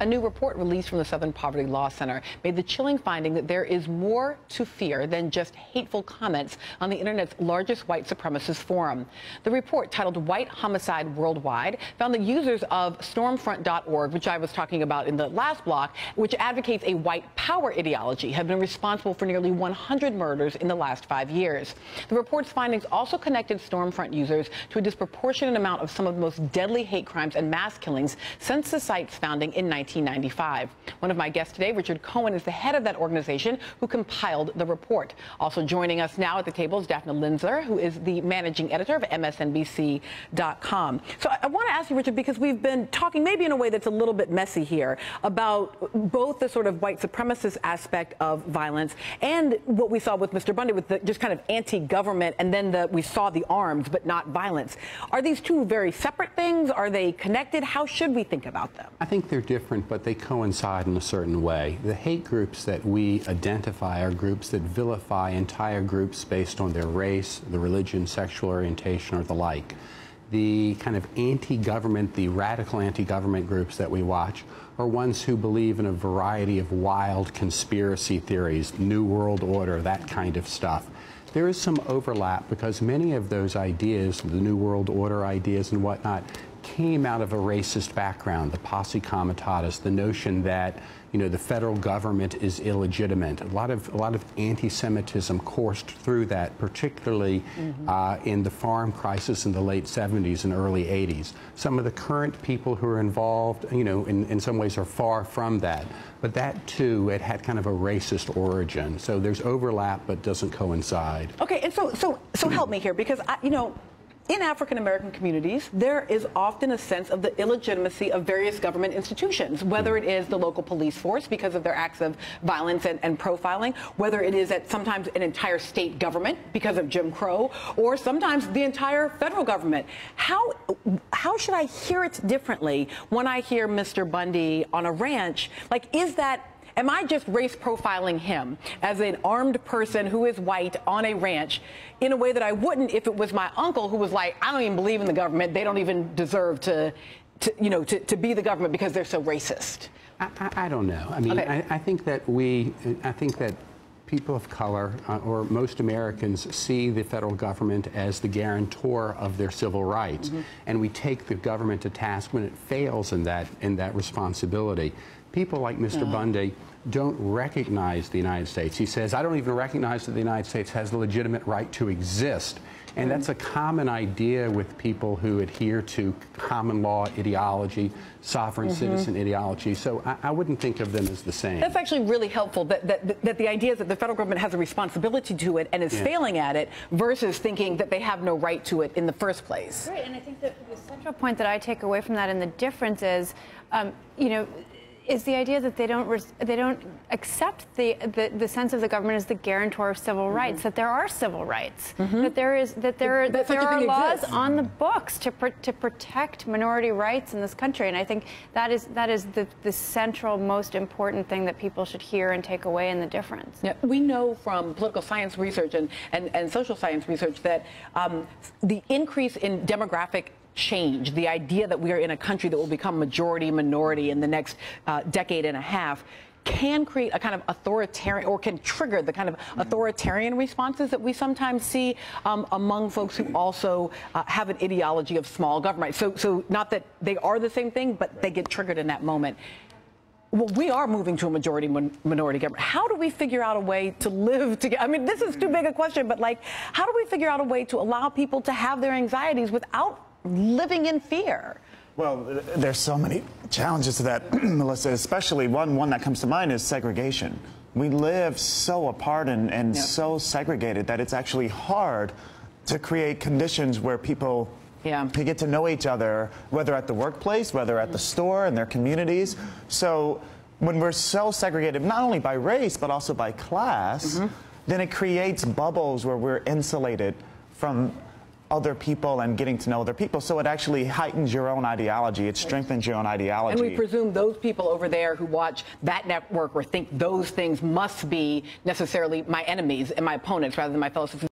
A new report released from the Southern Poverty Law Center made the chilling finding that there is more to fear than just hateful comments on the internet's largest white supremacist forum. The report, titled White Homicide Worldwide, found that users of stormfront.org, which I was talking about in the last block, which advocates a white power ideology, have been responsible for nearly 100 murders in the last 5 years. The report's findings also connected Stormfront users to a disproportionate amount of some of the most deadly hate crimes and mass killings since the site's founding in 1995. One of my guests today, Richard Cohen, is the head of that organization who compiled the report. Also joining us now at the table is Daphne Lindsler, who is the managing editor of MSNBC.com. So I want to ask you, Richard, because we've been talking maybe in a way that's a little bit messy here about both the sort of white supremacist aspect of violence and what we saw with Mr. Bundy, with the just kind of anti-government, and then we saw the arms but not violence. Are these two very separate things? Are they connected? How should we think about them? I think they're different, but they coincide in a certain way. The hate groups that we identify are groups that vilify entire groups based on their race, their religion, sexual orientation, or the like. The kind of anti-government, the radical anti-government groups that we watch are ones who believe in a variety of wild conspiracy theories, New World Order, that kind of stuff. There is some overlap because many of those ideas, the New World Order ideas and whatnot, came out of a racist background, the posse comitatus, the notion that, you know, the federal government is illegitimate. A lot of anti-Semitism coursed through that, particularly in the farm crisis in the late 70s and early 80s. Some of the current people who are involved, you know, in some ways are far from that. But that, too, it had kind of a racist origin. So there's overlap, but doesn't coincide. Okay, and so help me here, because, you know, in African-American communities, there is often a sense of the illegitimacy of various government institutions, whether it is the local police force because of their acts of violence and profiling, whether it is at sometimes an entire state government because of Jim Crow, or sometimes the entire federal government. How should I hear it differently when I hear Mr. Bundy on a ranch? Like, am I just race profiling him as an armed person who is white on a ranch in a way that I wouldn't if it was my uncle who was like, I don't even believe in the government. They don't even deserve to be the government because they're so racist. I don't know. I mean, okay. I think that people of color, or most Americans, see the federal government as the guarantor of their civil rights, and we take the government to task when it fails in that responsibility. People like Mr. Bundy don't recognize the United States. He says, I don't even recognize that the United States has the legitimate right to exist. And that's a common idea with people who adhere to common law ideology, sovereign citizen ideology. So I wouldn't think of them as the same. That's actually really helpful, that the idea is that the federal government has a responsibility to it and is failing at it, versus thinking that they have no right to it in the first place. Right, and I think that the central point that I take away from that, and the difference is, you know, is the idea that they don't accept the sense of the government as the guarantor of civil rights, that there are civil rights, that there are laws on the books to protect minority rights in this country, and I think that is the central, most important thing that people should hear and take away in the difference. Yeah, we know from political science research and social science research that the increase in demographic change, the idea that we are in a country that will become majority minority in the next decade and a half, can create a kind of authoritarian, or can trigger the kind of authoritarian responses that we sometimes see among folks who also have an ideology of small government. So not that they are the same thing, but they get triggered in that moment. Well, we are moving to a majority minority government. How do we figure out a way to live together? I mean, this is too big a question, but like, how do we figure out a way to allow people to have their anxieties without living in fear? Well, there's so many challenges to that, Melissa, especially one that comes to mind is segregation. We live so apart and so segregated that it's actually hard to create conditions where people can get to know each other, whether at the workplace, whether at the store, in their communities. So when we're so segregated, not only by race, but also by class, then it creates bubbles where we're insulated from other people and getting to know other people. So it actually heightens your own ideology. It strengthens your own ideology. And we presume those people over there who watch that network or think those things must be necessarily my enemies and my opponents rather than my fellow citizens.